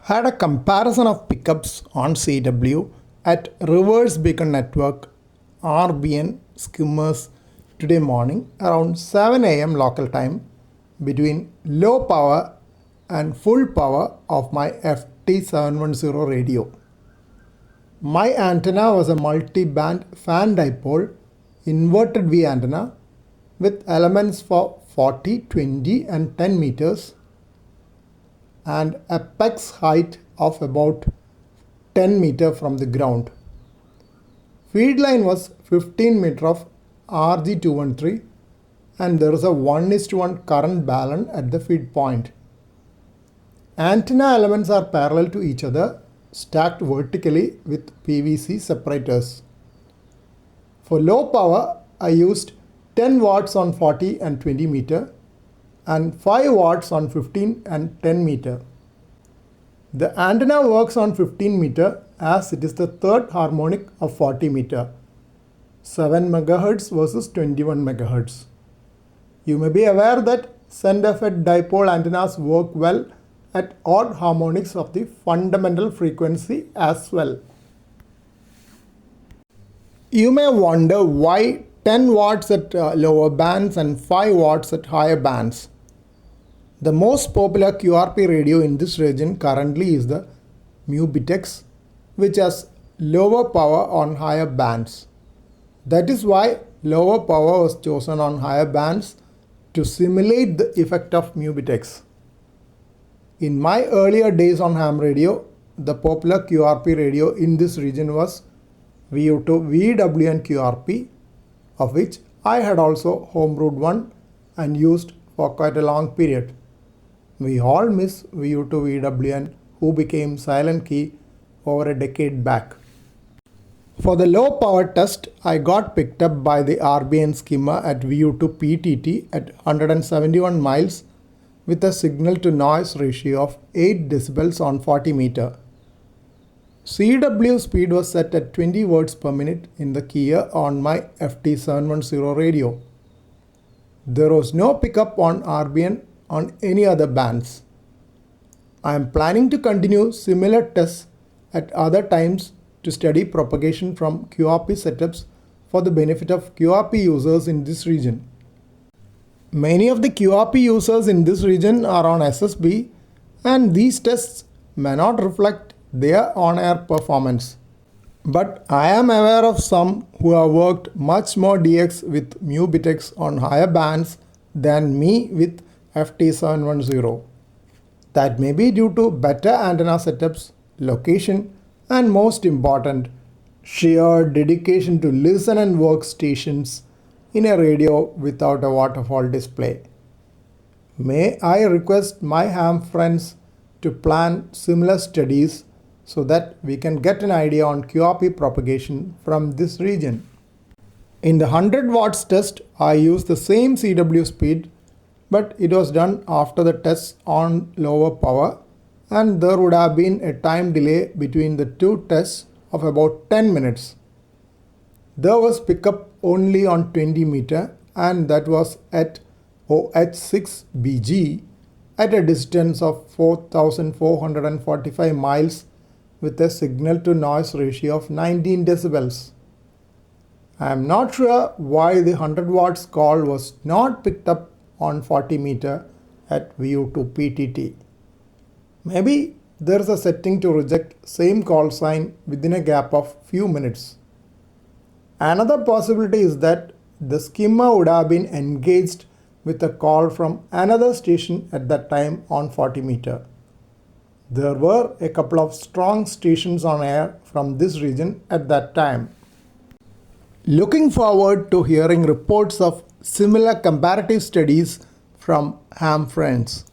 Had a comparison of pickups on CW at Reverse Beacon Network RBN skimmers today morning around 7 a.m. local time between low power and full power of my FT710 radio. My antenna was a multi-band fan dipole inverted V antenna with elements for 40, 20 and 10 meters and apex height of about 10 meter from the ground. Feed line was 15 meter of RG213 and there is a 1:1 current balance at the feed point. Antenna elements are parallel to each other, stacked vertically with PVC separators. For low power, I used 10 watts on 40 and 20 meter and 5 watts on 15 and 10 meter. The antenna works on 15 meter as it is the third harmonic of 40 meter, 7 MHz versus 21 MHz. You may be aware that center-fed dipole antennas work well at odd harmonics of the fundamental frequency as well. You may wonder why 10 watts at lower bands and 5 watts at higher bands. The most popular QRP radio in this region currently is the Mubitex, which has lower power on higher bands. That is why lower power was chosen on higher bands to simulate the effect of Mubitex. In my earlier days on ham radio, the popular QRP radio in this region was VU2 VWN QRP, of which I had also homebrewed one and used for quite a long period. We all miss VU2 VWN, who became silent key over a decade back. For the low power test, I got picked up by the RBN skimmer at VU2 PTT at 171 miles with a signal to noise ratio of 8 decibels on 40 meter. CW speed was set at 20 words per minute in the keyer on my FT710 radio. There was no pickup on RBN on any other bands. I am planning to continue similar tests at other times to study propagation from QRP setups for the benefit of QRP users in this region. Many of the QRP users in this region are on SSB and these tests may not reflect their on-air performance. But I am aware of some who have worked much more DX with Mubitex on higher bands than me with FT710. That may be due to better antenna setups, location, and most important, sheer dedication to listen and work stations in a radio without a waterfall display. May I request my ham friends to plan similar studies so that we can get an idea on QRP propagation from this region. In the 100 watts test, I used the same CW speed, but it was done after the tests on lower power and there would have been a time delay between the two tests of about 10 minutes. There was pickup only on 20 meter and that was at OH6BG at a distance of 4,445 miles with a signal to noise ratio of 19 decibels. I am not sure why the 100 watts call was not picked up on 40 meter at VU2 PTT. Maybe there is a setting to reject same call sign within a gap of few minutes. Another possibility is that the skimmer would have been engaged with a call from another station at that time on 40 meter. There were a couple of strong stations on air from this region at that time. Looking forward to hearing reports of similar comparative studies from ham friends.